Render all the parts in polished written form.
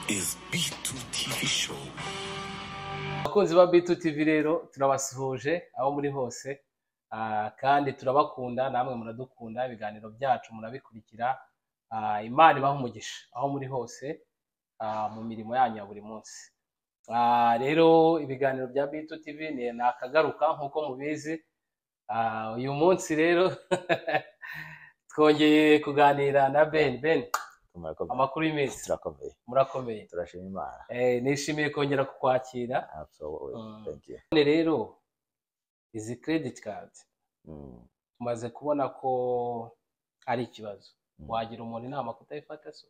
is B2 TV show. Abakunzi ba B2 TV rero turabasuhuje aho muri hose kandi turabakunda namwe muradukunda ibiganiro byacu murabikurikira Imana ibaha umugisha aho muri hose mu mirimo yanyu ya buri munsi. Rero ibiganiro bya B2 TV ni nakagaruka nkuko mubizi. Uyu munsi rero twongeye kuganira na Ben. Amakuru y'imisi murakomeye turashima Imana. Nishimiye kongera kukwakira. Absolutely. Thank you. Rero izi credit card tumaze kubona ko ari ikibazo. Wagira umuntu inama kutayifata so?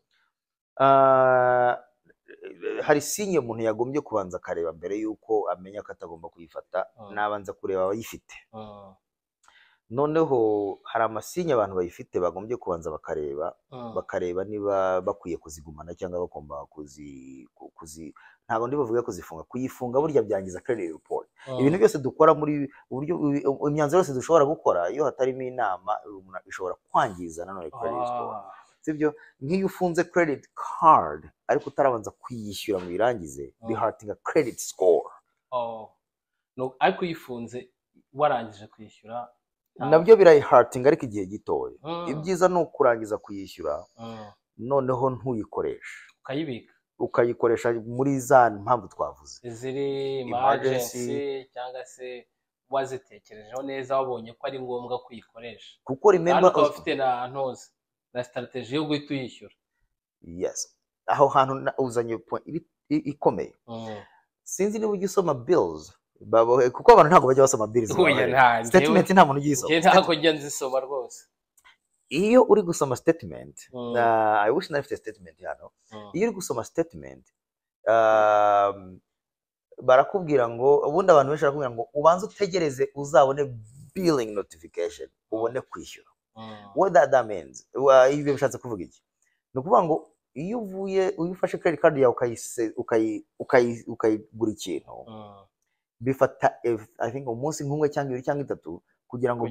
Hari sinye umuntu yagombye kubanza kareba mbere yuko amenya ko atagomba kuyifata, nabanza kureba abayifite. Noneho hari amasinye abantu bayifite bagombye kubanza bakareba niba bakwiye kuzigumana cyangwa bagomba ntabwo ndibavuga kuzifunga. Kuyifunga burya byangiza credit report. Ibintu byose dukora muri buryo imyanzuro yose dushobora gukora iyo hatarimo inama ishobora kwangiza nanone credit score. Sibyo nk'iyo ufunze credit card ariko utarabanza kuyishyura mu birangize bihartinga credit score. No, ariko yifunze warangije kwishyura nabyo birayihartinga ariko igihe gitoya. Ibyiza ni ukurangiza kuyishyura noneho ntuyikoresha ukayikoresha muri za mpamvu twavuze ziri emergency cyangwa se wazitekerejeho neza wabonye ko ari ngombwa kuyikoresha kuko remember ko ufite na ntoze na strategy yo guhita uyishyura. Yes, aho hantu uzanye point ikomeye. Sinzi niba ugisoma bills kuko abantu ntabwo bajya basoma bills. Statement nta muntu ugisoma. Ntabwo njya nzisoma rwose. Iyo uri gusoma statement, I wish nafite statement hano. Iyo uri gusoma statement barakubwira ngo ubundi abantu benshi barakubwira ngo ubanze utegereze uzabone billing notification ubone kwishyura. What that means, ibyo bishatse kuvuga iki? No kuvuga ngo iyo ufashe credit card yawe ukayigura ikintu bifata I think umunsi nk'umwe cyangwa ibiri cyangwa itatu kugira ngo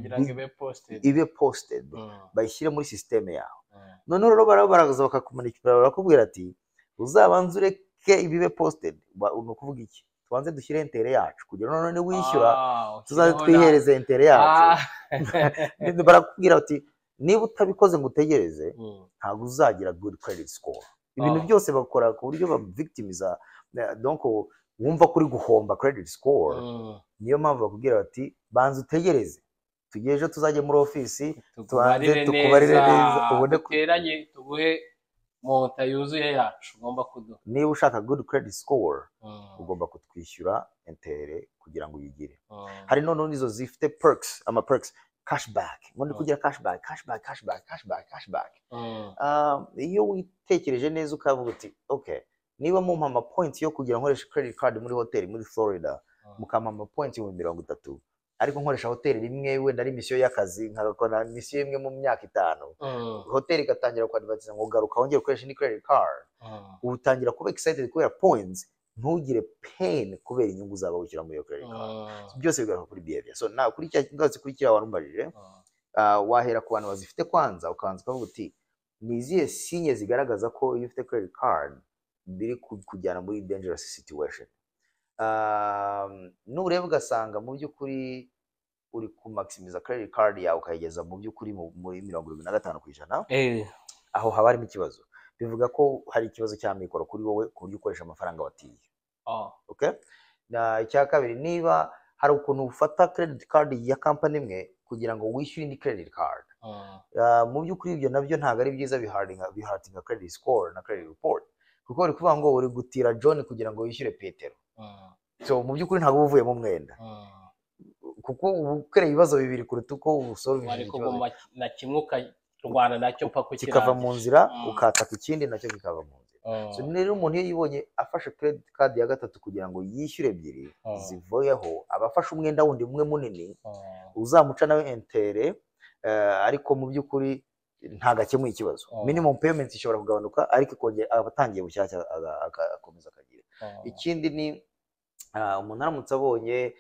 ibe posted bayishyire muri system yawe. None rero baraza bakakumanikira barakubwira ati uzabanze ureke ibibe posted. No kuvuga iki? Tubanze dushyire intere yacu kugira none wishyura tuzaze twihereze intere yacu. Barakubwira ati niba utabikoze ngo utegereze ntabwo uzagira good credit score. Ibintu byose bakora ku buryo ba victimiza donc wumva kuri guhomba credit score. Niyo mpamvu bakubwira bati banza utegereze tugeje tuzajye muri office tubanze tukubarire neza ubone kuteranye tuguhe monta yuzuye yacu ugomba kuduha. Niba ushaka good credit score ugomba kutwishyura intere kugira ngo uyigire. Hari none nizo zifite perks cashback. Ngo kugira cashback. Iyo witekereje neza ukavuga uti okay, niba mumpa ama point yo kugira nkoresha credit card muri hotel muri Florida mukampa ama point 30 ariko nkoresha hotel rimwe wenda ari mission y'akazi nkagakora mission imwe mu myaka 5 hotel igatangira kwadvatiza ngo garuka wongere ukoresha ni credit card utangira kuba excited kubera points ntugire pain kubera inyungu zaba wishyura muri credit card. Byose bigaruka kuri behavior. So na kuri kiriya warumbajije wahera ku bantu bazifite kwanza ukanza ukavuga uti ni izihe sinye zigaragaza ko iyo ufite credit card biri kujyana muri dangerous situation. Nureba ugasanga mu by'ukuri uri ku maximiza credit card yawe ukayigeza mu by'ukuri muri 25%, aho haba harimo ikibazo. Bivuga ko hari ikibazo cy'amikoro kuri wowe ku buryo ukoresha amafaranga watiye. Okay? Na icya kabiri, niba hari ukuntu ufata credit card ya company imwe kugira ngo wishyure indi credit card, mu by'ukuri ibyo nabyo ntabwo ari byiza bihartinga credit score na credit report. Kuko uri kuvuga ngo uri gutira John kugira ngo yishyure Petero. So mu by'ukuri ntabwo uvuye mu mwenda. Kuko ukereye ibibazo bibiri kuruta uko usolve ikibazo na kimwe ukarwana nacyo pako kikava mu nzira ukataka ikindi nacyo kikava mu nzira. So rero umuntu iyo yibonye afashe credit card ya gatatu kugira ngo yishyure ebyiri zivuyeho abafashe umwenda wundi umwe munini uzamuca nawe intere ariko mu by'ukuri ntago akemuye ikibazo. Minimum payment ishobora kugabanuka ariko kongera abatangiye bushyashya agakomeza akagira. Ikindi ni umuntu aramutse abonye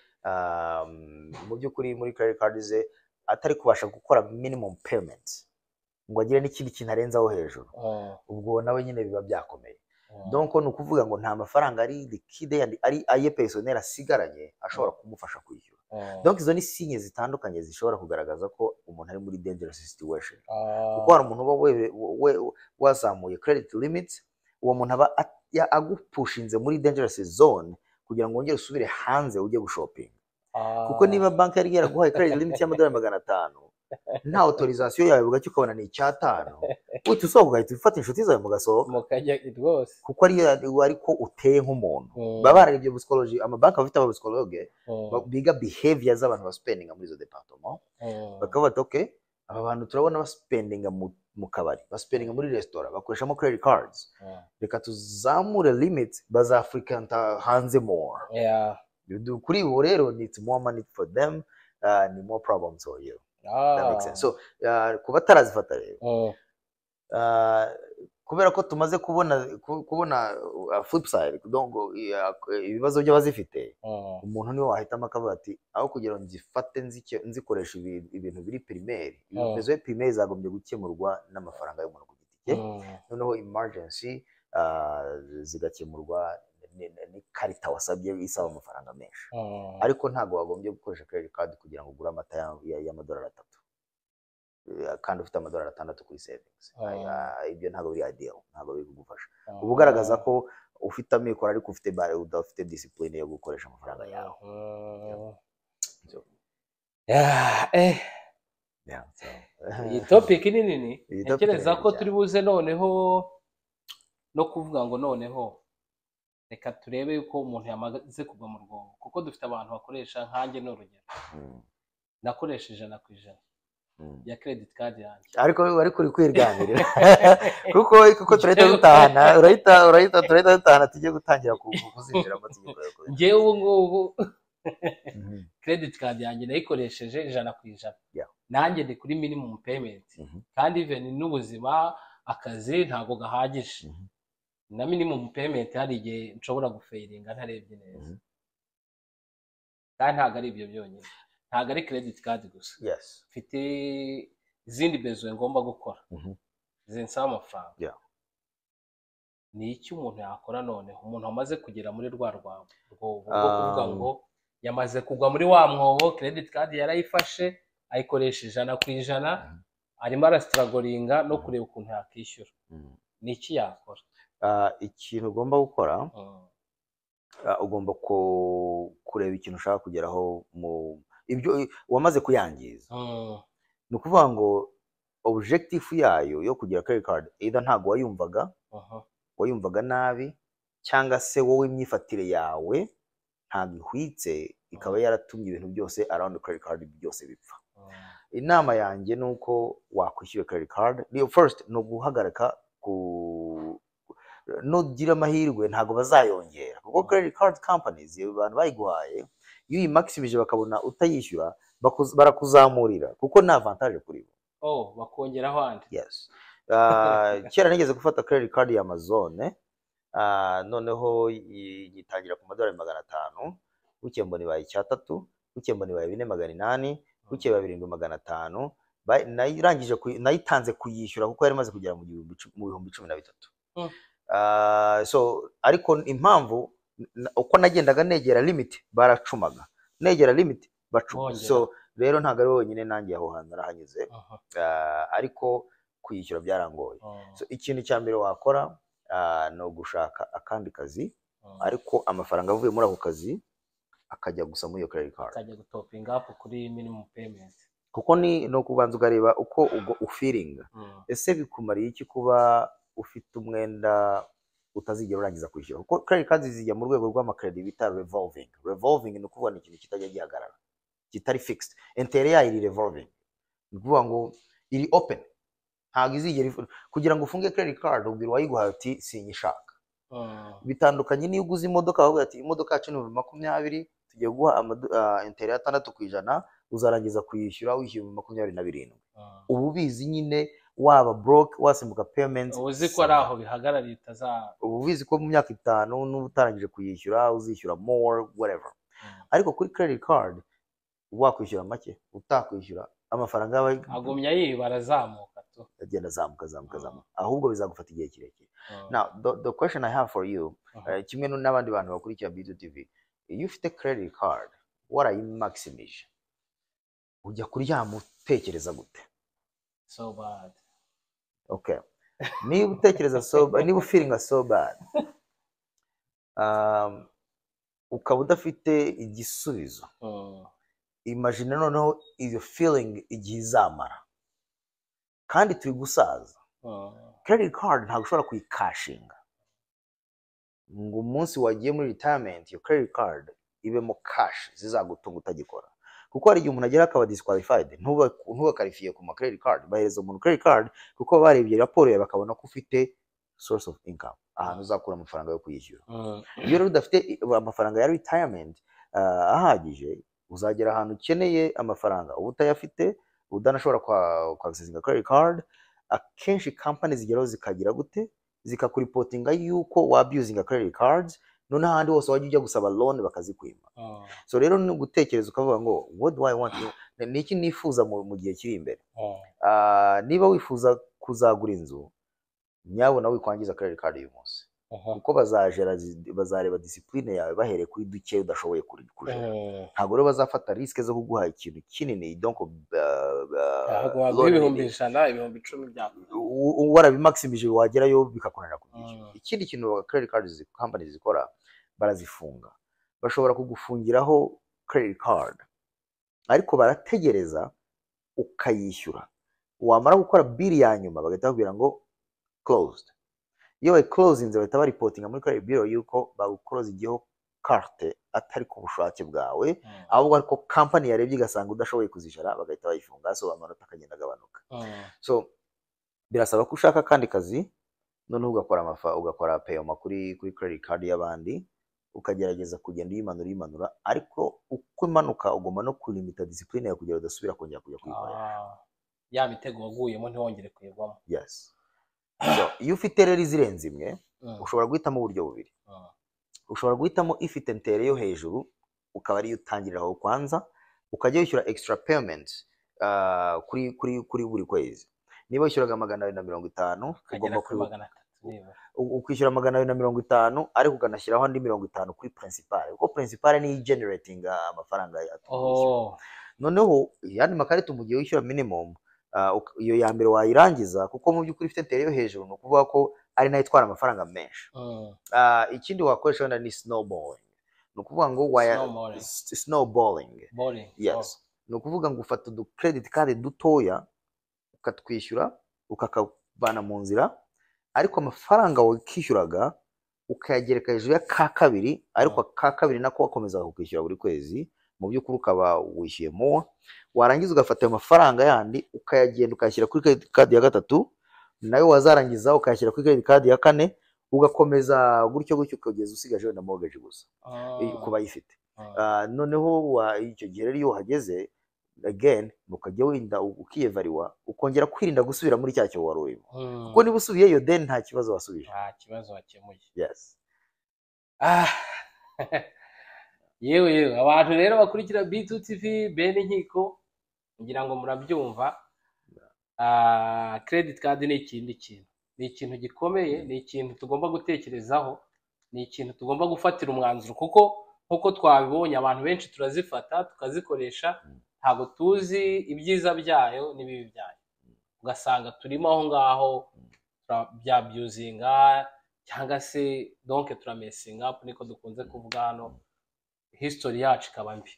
mu by'ukuri muri credit card ze atari kubasha gukora minimum payment ngo agire n'ikindi kintu arenzaho hejuru, ubwo nawe nyine biba byakomeye. donc ni ukuvuga ngo nta mafaranga ari liquide ari aye personnel asigaranye ashobora kumufasha kwishyura. Donc izo ni signe zitandukanye zishobora kugaragaza ko umuntu ari muri dangerous situation. Kuko hari umuntu uba wazamuye credit limits, uwo muntu aba agupushinze muri dangerous zone kugira ngo wongere usubire hanze ujye gushopinga. Kuko niba banki yari yaraguhaye credit limit y'amadolari 500 nta autorisation yawe bugacyo ukabona ni 500, uti usohoka ugahita ufata inshuti zawe mugasohoka mukajya rwose, kuko ariko uteye nk'umuntu. Baba hari ibyo psychology, amabanki bafite aba psychologue biga behavior z'abantu baspendinga muri zo department, bakavuga ati okay, aba bantu turabona baspendinga mu kabari, baspendinga muri restaurant, bakoreshamo credit cards, reka tuzamure limit bazafrequenta hanze more. Kuri bo rero it's more money for them, ni more problems for you. That makes sense. So kuba tarazifata rero kubera ko tumaze kubona flip side, donc ibibazo by'abazifite, umuntu niwe wahitamo akavuga ati aho kugira ngo nzifate nzikoresha ibintu biri primaire, ibibazo primaire zagombye gukemurwa n'amafaranga y'umuntu ku giti cye, noneho emergency zigakemurwa ni karita wasabye isaba amafaranga menshi. Ariko ntago wagombye gukoresha credit card kugira ngo ugure amata y'amadolari 3 kandi ufite amadolari 6 kuri savings. Ibyo ntago biri ideal, ntago biri kugufasha. Uba ugaragaza ko ufite amikoro ariko udafite discipline yo gukoresha amafaranga yawe. Iyi topic ni nini, ntekereza ko turi buze noneho no kuvuga ngo noneho reka turebe yuko umuntu yamaze kugwa mu rwobo, kuko dufite abantu bakoresha nkanjye n'urugero nakoresheje 100% ya credit card yanjye, ariko wari kuri kwirganirira kuko turahita dutahana, turahita dutahana tujye gutangira kuzinjira amategeko yawe. Ngewe ubu ngubu credit card yanjye nayikoresheje 100%, nanjye ndi kuri minimum payment, kandi even n'ubuzima akazi ntago gahagije, na minimum payment hari igihe nshobora gufailinga ntarebye neza. Kandi ntago ari ibyo byonyine, ntago ari credit card gusa, mfite izindi besoin ngomba gukora zinsaba amafaranga. Ni iki umuntu yakora noneho, umuntu amaze kugera muri rwa rwobo rwo kuvuga ngo yamaze kugwa muri wa mwobo, credit card yarayifashe ayikoresha 100%, arimo arastrugglinga no kureba ukuntu yakishyura, ni iki yakora? Ikintu ugomba gukora, ugomba kureba ikintu ushaka kugeraho mu ibyo wamaze kuyangiza. Ni ukuvuga ngo objective yayo yo kugira credit card either ntago wayumvaga nabi, cyangwa se wowe imyifatire yawe ntago ihwitse ikaba yaratumye ibintu byose around credit card byose bipfa. Inama yanjye nuko wakwishyura credit card, first no guhagarika nugira amahirwe ntago bazayongera, kuko credit card companies abantu bayiguhaye iyo uyimaximije bakabona utayishyura barakuzamurira, kuko nta avantage kuri bo. Bakongeraho andi. Yes. Kera nigeze gufata credit card ya Amazon, noneho yitangira ku madolari 500, buke mbona ibaye 3, buke mbona ibaye 4800, buke ibaye 7500, nayitanze kuyishyura kuko yari maze kugera mu 2013. So ariko impamvu uko nagendaga negera limit baracumaga, negera limit bacuma. So rero ntago ari wonyine nanjye aho hantu narahanyuze, ariko kuyishyura byarangoye. So ikintu cya mbere wakora no gushaka akandi kazi, ariko amafaranga avuye muri ako kazi akajya gusa muri iyo credit card, akajya gutoping up kuri minimum payment, kuko no kubanza ugareba uko ufiringa. Ese bikumariye iki kuba ufite umwenda utazigera urangiza kwishyura? Kuko credit cards zijya mu rwego rw'amakredi bita revolving. Revolving ni ukuvuga ni ikintu kitajya gihagarara, kitari fixed. Intérêt yayo iri revolving, ni ukuvuga ngo iri open, ntabwo izigera kugira ngo ufunge credit card ubwira wayiguhaye ati sinyishaka. Bitandukanye niyo uguze imodoka bavuga ati imodoka yacu ni 20, tugiye guha intérêt ya 6%, uzarangiza kuyishyura wishyura 27. Ubu bizi nyine waba broke wasimbuka payments, uzi ko araho bihagarariye utaza, ubu bizi ko mu myaka 5 n'utarangije kuyishyura uzishyura more whatever. Ariko kuri credit card wakwishyura make, utakwishyura amafaranga agumya barazamuka. tu agenda zamuka ahubwo bizagufata igihe kirekire. Now the question I have for you, kimwe n'abandi bantu bakurikira Bwiza TV, iyo ufite credit card warayimmaximije ujya kuryama utekereza gute? So bad. Okay, niba utekereza so bad, niba feeling so bad, ukaba udafite igisubizo, imagine noneho iyo feeling igihe izamara, kandi turi gusaza. Credit card ntabwo ushobora kuyikashinga ngo umunsi wagiye muri retirement iyo credit card ibemo cash zizagutunga utagikora, kuko hari igihe umuntu agera akaba disqualified, ntubakarifiye ku ma credit card, bahereza umuntu credit card kuko barebye raporo yawe bakabona ko ufite source of income, ahantu uzakura amafaranga yo kuyishyura. Iyo rero udafite amafaranga ya retirement ahagije, uzagera ahantu ukeneye amafaranga uba utayafite, udanashobora kwaksesinga credit card. Akenshi company zigeraho zikagira gute, zikakuripotinga yuko wabusinga credit cards, none ahandi hose wajya ujya gusaba loan bakazikwima. So rero ni gutekereza ukavuga ngo what do I want, niki nifuza mu gihe kiri imbere. Niba wifuza kuzagura inzu, nyabona wikwangiza credit card uyu munsi, kuko bazareba discipline yawe bahereye kuri duke udashoboye kujera. Ntabwo rero bazafata risk zo kuguha ikintu kinini, donc ibihumbi 10 bya warabimaximije wagerayo bikakonera kubyishyura. Ikindi kintu credit cards companies zikora, barazifunga. Bashobora kugufungiraho credit card ariko barategereza ukayishyura, wamara gukora bill ya nyuma bagahita bakubwira ngo closed. Iyo bayi closinze bahita baripotinga muri credit bureau yuko baguclose igiho carte atari ku bushake bwawe, ahubwo ariko company yarebye igasanga udashoboye kuzishara bagahita bayifunga, so amanota akagenda agabanuka. So birasaba ko ushaka kandi kazi, none ugakora payoma kuri credit card y'abandi, ukagerageza kugenda uyimanura, ariko uko imanuka ugomba no kulimita discipline yawe kugira udasubira kongera kujya kuyikoresha. Ya mitego waguyemo ntiwongere kuyigwamo. Yes. So iyo ufite rero izirenze imwe, ushobora guhitamo uburyo bubiri. Ushobora guhitamo ifite ntere yo hejuru, ukaba ari utangiriraho kwanza, ukajya wishyura extra payments kuri buri kwezi. Niba wishyuraga 250 ugomba ukwishyura 250, ariko ukanashyiraho andi 50 kuri principal, kuko principal ni generating amafaranga atwishyura. Noneho yandi makarita mu gihe wishyura minimum, iyo ya mbere wayirangiza, kuko mu by'ukuri ifite ntere yo hejuru, no kuvuga ko ari nayo itwara amafaranga menshi. Ikindi wakoresha wenda ni snowballing, no kuvuga ngo snowballing. Yes. No kuvuga ngo ufata du credit card dutoya ukatwishyura ukakabana mu nzira, ariko amafaranga wakishyuraga ukayagereka hejuru ya ka kabiri, ariko ka kabiri nako wakomeza kukishyura buri kwezi, mu by'ukuri ukaba wishyuye more. Warangiza ugafata ayo mafaranga yandi ukayagenda ukayashyira kuri credit card ya gatatu, nayo wazarangiza ukayashyira kuri credit card ya kane, ugakomeza gutyo ukageza usigaje na mortgage gusa kuba yifite. Noneho icyo gihe rero iyo hageze again ukajya wenda ukiyevariwa, ukongera kwirinda gusubira muri cya cyo wari urimo, kuko niba usubiyeyo then nta kibazo wasubije, nta kibazo wakemuye. Yes. Yewe abantu rero bakurikira Bwiza TV bene nkiko, ngira ngo murabyumva. Credit card ni ikindi kintu, ni ikintu gikomeye, ni ikintu tugomba gutekerezaho, ni ikintu tugomba gufatira umwanzuro, kuko nkuko twabibonye abantu benshi turazifata tukazikoresha, ntabwo tuzi ibyiza byayo n'ibibi byayo, ugasanga turimo aho ngaho byabyuzinga cyangwa se donc turamesinga up, niko dukunze kuvuga hano, history yacu ikaba mbi.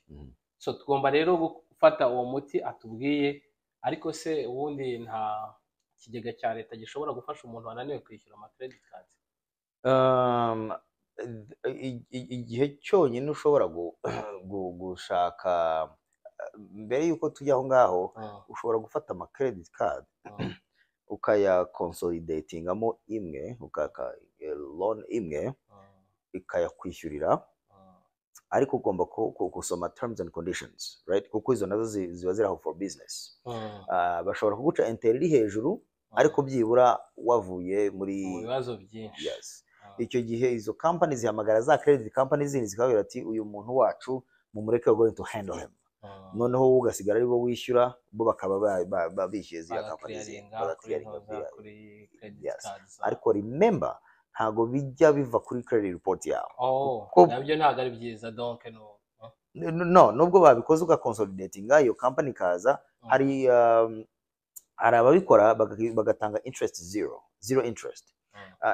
So tugomba rero gufata uwo muti atubwiye. Ariko se ubundi nta kigega cya leta gishobora gufasha umuntu wananiwe kwishyura ama credit cards? Igihe cyonyine ushobora gushaka, mbere yuko tujya aho ngaho, ushobora gufata ama credit card ukaya consolidatingamo imwe, ukaka loan imwe ikayakwishyurira, ariko ugomba gusoma terms and conditions, right? Kuko izo nazo ziba ziraho for business. Bashobora kuguca interi iri hejuru, ariko byibura wavuye muri bibazo byinshi. Yes. Icyo gihe izo companies zihamagara za credit companies zindi zikabwira ati uyu muntu wacu mumureke, going to handle him. noneho ugasigara ari bo wishyura bo bakaba bishyuye ziriya companies kuri credit cards. Ariko remember ntago bijya biva kuri credit report yawe. Nabyo ntago ari byiza donc no nubwo babikoze ugakonsolidatinga iyo company kaza hari ababikora bagatanga interest zero interest.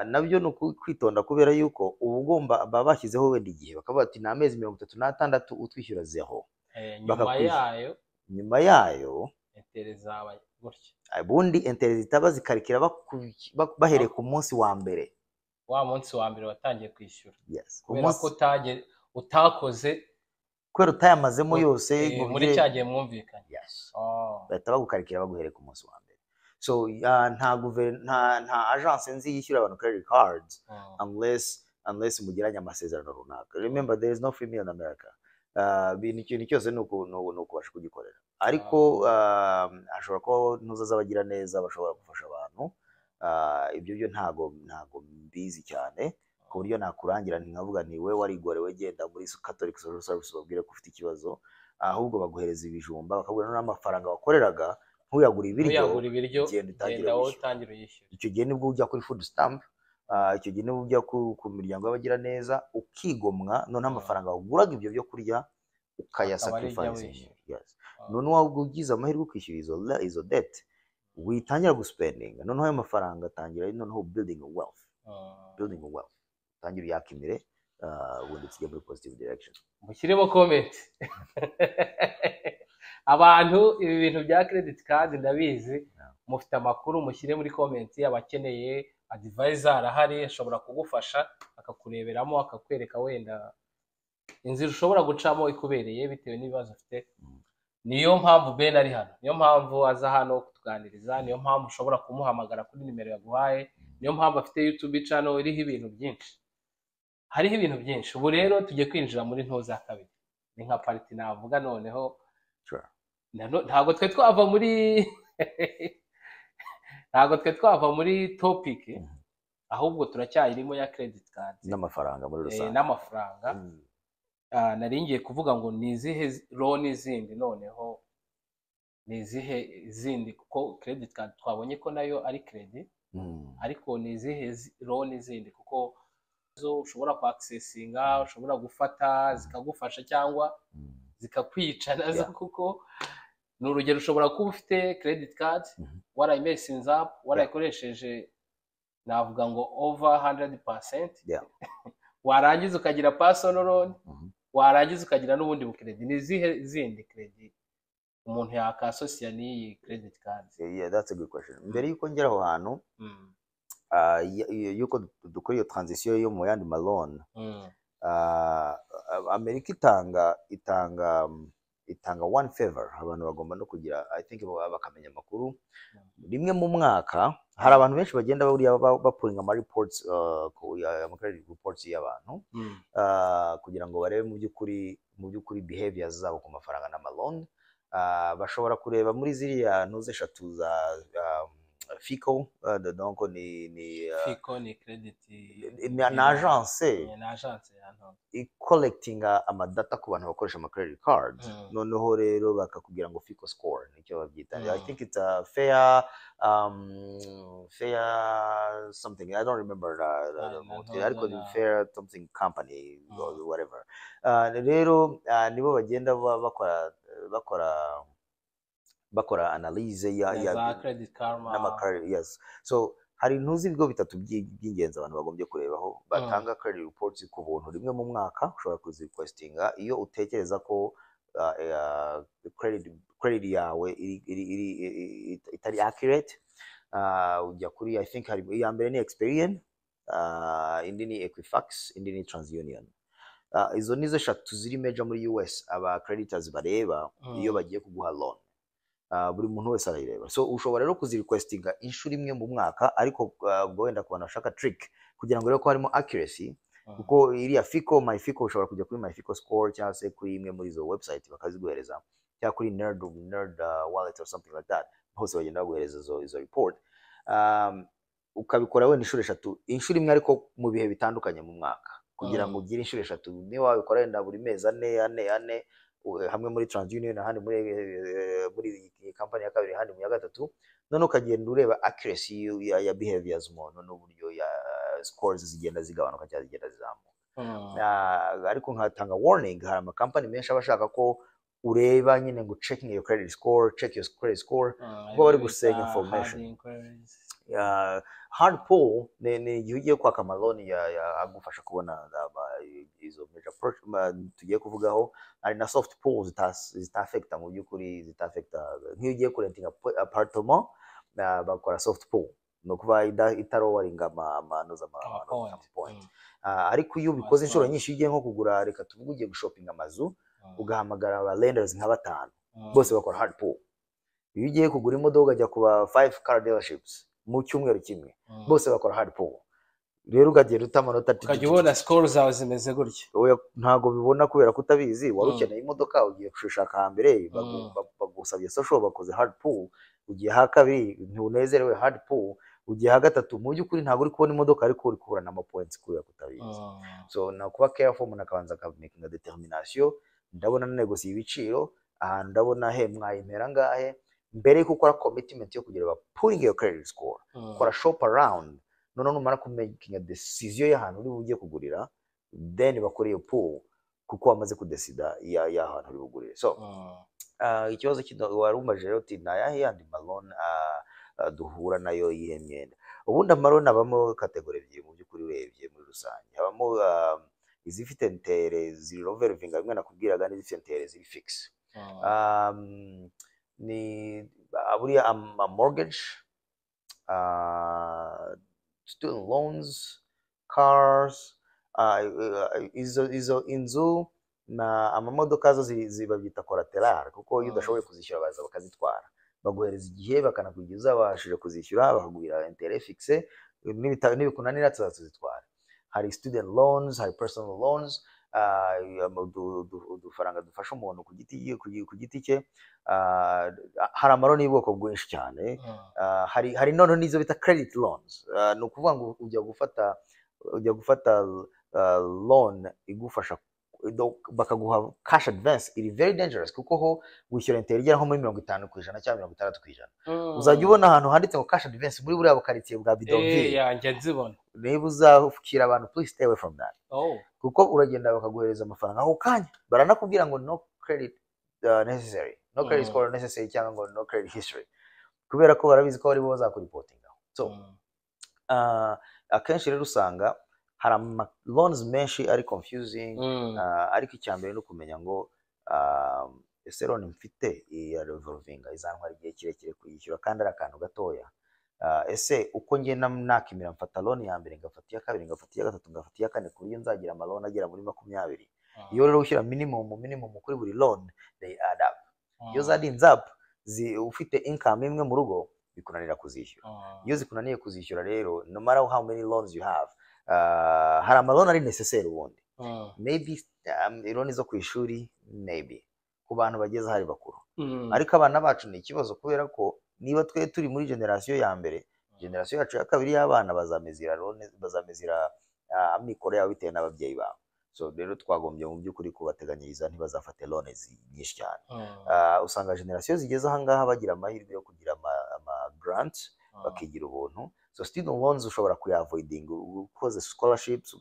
Nabyo no kwitonda kubera yuko ubugomba bashyizeho wenda igihe bakavuga ati na mezi 36 utwishyura zero. Nyuma yayo interet zabaye gutya. Ubundi interet zitaba zikarikira bahereye ku munsi wa mbere. Wa munsi wa mbere watangiye kwishyura. Yes. Kubera ko utakoze kwera utayamazemo yose muri cyagiye mwumvikanye. Yes. Bahita bagukarikira baguhereye ku munsi wa mbere. So nta agence nzi yishyura abantu credit cards unless mugiranye amasezerano runaka. Remember there is no free meal in America. Ikintu cyose nuko basha kugikorera. Ariko ashobora ko ntuzazabagira neza bashobora gufasha abantu. Ibyo byo ntago mbizi cyane ku buryo nakurangira nkavuga ni we warigorewe genda muri Catholic Social Service babwire ko ufite ikibazo, ahubwo baguhereza ibijumba bakabura n'amafaranga wakoreraga ntuyagura ibiryo genda utangira uyishyura. Icyo gihe nibwo ujya kuri food stamp, icyo gihe nibwo ujya ku miryango y'abagira neza ukigomwa, none amafaranga waguraga ibyo byo kurya ukayasacrifice. Yes. None wagugize amahirwe ukishyura izo debt witangira guspending, noneho ayo mafaranga atangira noneho building a wealth. Tangira yakimire ubundi tujye muri positive direction. Mushyiremo comment. Abantu ibi bintu bya credit card ndabizi mufite amakuru mushyire muri comment. Abakeneye advisor arahari ashobora kugufasha akakureberamo akakwereka wenda inzira ushobora gucamo ikubereye bitewe n'ibibazo ufite. Niyo mpamvu Ben ari hano, niyo mpamvu aza hano kutuganiriza, niyo mpamvu ushobora kumuhamagara kuri nimero yaguhaye, niyo mpamvu afite YouTube channel iriho ibintu byinshi. Hariho ibintu byinshi. Ubu rero tujye kwinjira muri ntoza kabiri. Ni nka party navuga noneho. Ntago twe twava muri topic ahubwo turacyayirimo ya credit card n'amafaranga muri rusange. N'amafaranga. Naringiye kuvuga ngo nizihe loan zindi noneho nizihe zindi kuko credit card twabonye ko nayo ari credit. Ariko nizihe loan zindi kuko zo ushobora ku accessinga, ushobora gufata zikagufasha cyangwa zikakwica nazo kuko n'urugero ushobora kuba ufite credit card warayimesinze up warayikoresheje navuga ngo over 100%. Warangiza ukagira personal loan, warangiza ukagira n'ubundi credit. Nizihe zindi credit umuntu yakasosiya n'iyi credit card? Yeah, that's a good question. Mbere yuko ngera aho hantu yuko dukora iyo transition yo mu yandi malone, Amerika itanga one favor abantu bagomba no kugira, I think bakamenya amakuru rimwe mu mwaka. Hari abantu benshi bagenda bapuringa ama reports credit reports y'abantu kugira ngo barebe mu by'ukuri behaviors zabo ku mafaranga n'amalone. Bashobora kureba muri ziriya ntuze eshatu za FICO, donc FICO ni credit na agence collecting amadata ku bantu bakoresha ama credit cards. Noneho rero bakakubwira ngo FICO score nicyo babyita. I think it's a fair something, I don't remember ariko the fair something company or whatever. Rero nibo bagenda bakora analyze ya credit karma n'ama. Yes. So hari ntuzi ibigo bitatu by'ingenzi abantu bagombye kurebaho batanga credit reports ku buntu rimwe mu mwaka. Ushobora kuzirequestinga iyo utekereza ko credit yawe itari accurate. Ujya kuri, I think hari iya mbere ni Experian, indi ni Equifax, indi ni TransUnion. Izo nizo eshatu ziri major muri US aba creditors bareba iyo bagiye kuguha loan. Buri muntu wese arayireba. So ushobora rero kuzirequestinga inshuro imwe mu mwaka, ariko wenda ku bantu bashaka trick kugira ngo rero ko harimo accuracy, kuko iriya FICO, my FICO ushobora kujya kuri my FICO score cyangwa se kuri imwe muri izo website bakaziguhereza, cyangwa kuri nerd wallet or something like that, hose bagenda baguhereza izo report. Ukabikora wenda inshuro imwe ariko mu bihe bitandukanye mu mwaka kugira ngo ugire inshuro eshatu. Niba wabikora wenda buri mezi ane hamwe muri TransUnion ahandi muri company ya kabiri ahandi mu ya gatatu, none ukagenda ureba accuracy ya behaviors umuntu n'uburyo ya scores zigenda zigabanuka cyangwa zigenda zizamuka. Ariko nkatanga warning, hari ama company menshi abashaka ko ureba nyine ngo checking your credit score, check your credit score, kuko bari gusenya information. Hard pull ni igihe ugiye kwaka amaloni agufasha kubona izo major tugiye kuvugaho. Hari na soft pull zitafekta mu by'ukuri, zitafekta nk'iyo ugiye kurentinga apartment bakora soft pull, no kuba itarowaringa amanoza point. Ariko iyo ubikoze inshuro nyinshi ugiye nko kugura, reka tuvuge ugiye gushopinga amazu, ugahamagara aba lenders nka 5 bose bakora hard pull. Iyo ugiye kugura imodoka ujya kuba 5 car dealerships mu cyumweru kimwe, bose bakora hard pull. Rero ugagera utamanota ukajya ubona score zawe zimeze gutya. Ntago bibona kubera kutabizi, wari ukeneye imodoka ugiye kushaka hambere, bagusabye social bakoze hard pull, ugiye ha kabiri ntunezerewe hard pull, ugiye ha gatatu mu by'ukuri ntago uri kubona imodoka ariko uri kuburana ama points kubera kutabizi. So na kuba careful umuntu akabanza making a determination, ndabona negotiate ibiciro, ahantu ndabona mwayimpera ngahe mbere yuko ukora commitment yo kugira ba pulling your credit score, ukora shop around, none numara ku making a decision y'ahantu uri bugiye kugurira, then bakore iyo pull kuko wamaze kudecida ya hantu uri bugurire. So ikibazo warumbaje rero uti nayahe yandi malon duhura nayo yihe myenda. Ubundi amalon abamo category ebyiri mu by'ukuri urebye muri rusange, habamo izifite intere ziri revolving, bimwe nakubwiraga n'izifite intere ziri fix. Ni aburiya mortgage, student loans, cars, izo inzu na amamodoka zo zibabyita collateral, kuko iyo udashoboye kuzishyura baza bakazitwara, baguhereza igihe bakanakugeza bashije kuzishyura, bakagurira intérêt fixe, nibikunanira tuzazitwara. Hari student loans, hari personal loans, udufaranga dufasha umuntu ku giti cye. Hari amaroni y'ubwoko bwinshi cyane. Hari none nizo bita credit loans, ni ukuvuga ngo ujya gufata loan igufasha bakaguha cash advance. Iri very dangerous kuko ho wishyura intérêt igera nko muri 50% cyangwa 60%. Uzajya ubona ahantu handitse ngo cash advance muri buriya bukaritsiye bwa bidonville. Yanjye nzibona. Niba uzafukira abantu, please stay away from that. Kuko uragenda bakaguhereza amafaranga aho kanya, baranakubwira ngo no credit necessary, no credit score necessary, cyangwa ngo no credit history, kubera ko barabizi ko aribo bazakuripotinga. So akenshi rero usanga hari loans menshi ari confusing. Ariko icyambere no kumenya ngo ese loan mfite ya revolving izantwara igihe kirekire kuyishyura kandi ari akantu gatoya. Ese uko ngiye nakimira mfata loan ya mbere, ngafata iya kabiri, ngafata iya gatatu, ngafata iya kane, ku buryo nzagira amaloni agera muri 20. Iyo rero ushyira minimum kuri buri loan, they add up. Iyo zadinze up, ufite income imwe mu rugo, bikunanira kuzishyura. Iyo zikunaniye kuzishyura rero, no matter how many loans you have, hari amaloni ari necessary ubundi. Maybe loan zo ku ishuri, maybe ku bantu bageze hari bakuru. Ariko abana bacu ni ikibazo kubera ko niba twe turi muri generation ya mbere, generation yacu ya kabiri y'abana bazamezira amikoro yabo bitewe n'ababyeyi babo. So rero twagombye mu by'ukuri kubateganyiriza ntibazafate loan nyinshi cyane. Usanga generation zigeze aha ngaha bagira amahirwe yo kugira ama grants, bakigira ubuntu. So student loans ushobora kuavoiding, ukoze scholarships,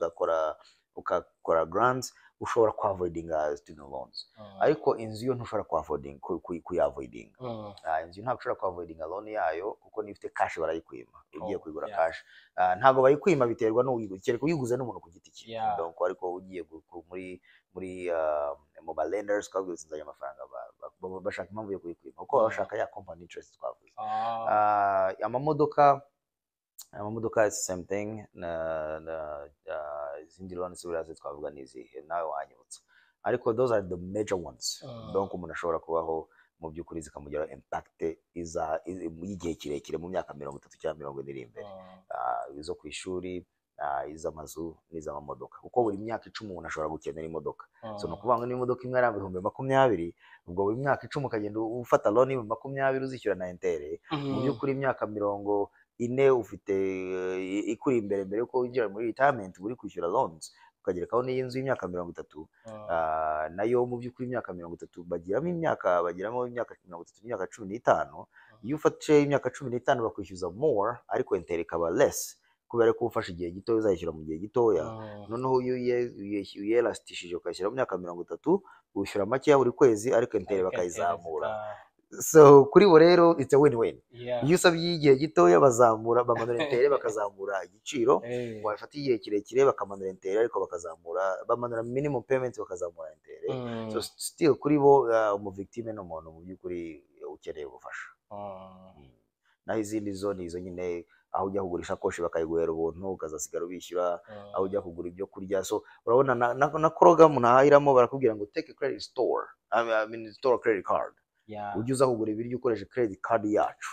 ukakora grants, ushobora kuavoidinga student loans. Ariko inzu yo ntushobora kuavoidinga. Inzu ntabwo ushobora kuavoidinga loan yayo kuko nifite cash barayikwima. Ugiye kugura cash, ntago bayikwima biterwa n'uyiguze, uyiguze n'umuntu ku giti cye. Donc ariko ugiye muri mobile lenders kwagutse nzanya amafaranga bashaka impamvu yo kuyikwima kuko bashaka ya company interest twavuze. Amamodoka is the same thing. Izindi loans biraze twavuga nizihe nawe wanyibutsa, ariko those are the major ones. Donc umuntu ashobora kubaho mu by'ukuri zikamugiraho impact y'igihe kirekire mu myaka 30 cyangwa 40 iri imbere. Izo ku ishuri, iz'amazu n'iz'amamodoka, kuko buri myaka 10 umuntu ashobora gukenera imodoka. So no kuvuga ngo n'imodoka imwe ari 2020, ubwo buri myaka 10 ukagenda ufata loan ya 20 uzishyura na intérêt. Mu by'ukuri imyaka 40 ufite ikuri imbere yuko winjira muri retirement uri kwishyura loans, ukagerekaho n'iy'inzu y'imyaka 30 nayo mu by'ukuri imyaka 30 bagiramo imyaka 30 imyaka 15 iyo ufashe imyaka 15 bakwishyuza more ariko intere ikaba less kubera ko ufashe igihe gito uzayishyura mu gihe gitoya noneho iyo uyelastishije ukashyira mu myaka 30 wishyura make ya buri kwezi ariko intere bakayizamura. So kuri bo rero it's a win-win. Iyo usabye igihe gitoya bazamura bamanura intere bakazamura igiciro, wafata igihe kirekire bakamanura intere ariko bakazamura bamanura minimum payment bakazamura intere. So still kuri bo umu victime no muntu mu by'ukuri ukeneye ubufasha. Naho izindi zone izo nyine aho ujya kugurisha koshi bakayiguhera ubuntu ukazasigara ubishyura, aho ujya kugura ibyo kurya. So urabona na program ntahiramo barakubwira ngo take a credit store, I mean store credit card. Ujya uza kugura ibiryo ukoresha credit card yacu.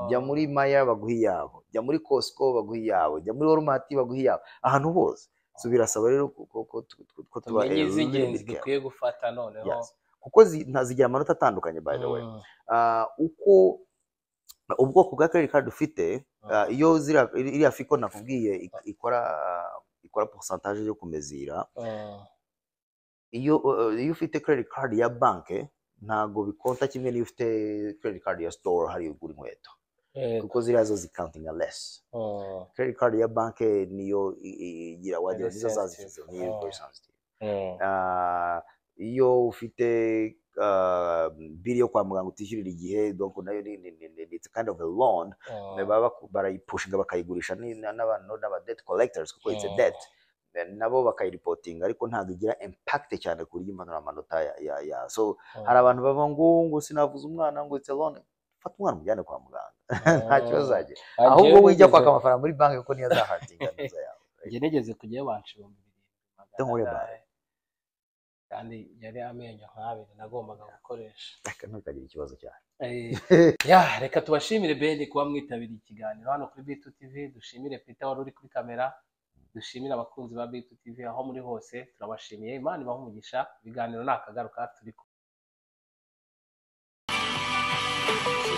Jya muri Menya baguhi yabo, jya muri Costco baguhi yabo, jya muri Walmart baguhi yabo, ahantu hose. So birasaba rero ko tuba ingenzi dukwiye gufata noneho kuko zigira amanota atandukanye by the way. Uko ubwoko bwa credit card ufite iyo iriya fiko nakubwiye ikora pourcentage yo kumezira. Iyo ufite credit card ya banke ntago bikonta kimwe niyo ufite credit card ya store hari ugura inkweto kuko ziriya zo zicounting less. Credit card ya banke niyo igira wagira nizo zazishyize niyo very sensitive. Iyo ufite bill yo kwa muganga utishyurira igihe donc nayo it's kind of a loan baba barayipushinga bakayigurisha n'aba debt collectors kuko it's a debt nabo bakayireportinga ariko ntabwo igira impact cyane kuri imanura amanota ya so hari abantu baba ngo sinavuze umwana ngo it's a loan fata umwana mujyane kwa muganga nta kibazo aje ahubwo wijya kwaka amafaranga muri banki kuko niyo azahatinga neza yawe. Nge negeze kujyayo banshira 2,200 kandi yari amenyo nk'abiri nagombaga gukoresha ntukagira ikibazo cyane. Reka tubashimire Ben kuba mwitabiriye ikiganiro hano kuri B2 TV. Dushimire Peter wari uri kuri kamera, dushimire abakunzi ba B2 TV aho muri hose turabashimiye. Imana ibahe umugisha. Ibiganiro nakagaruka turi.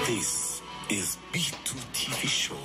This is B2 TV show.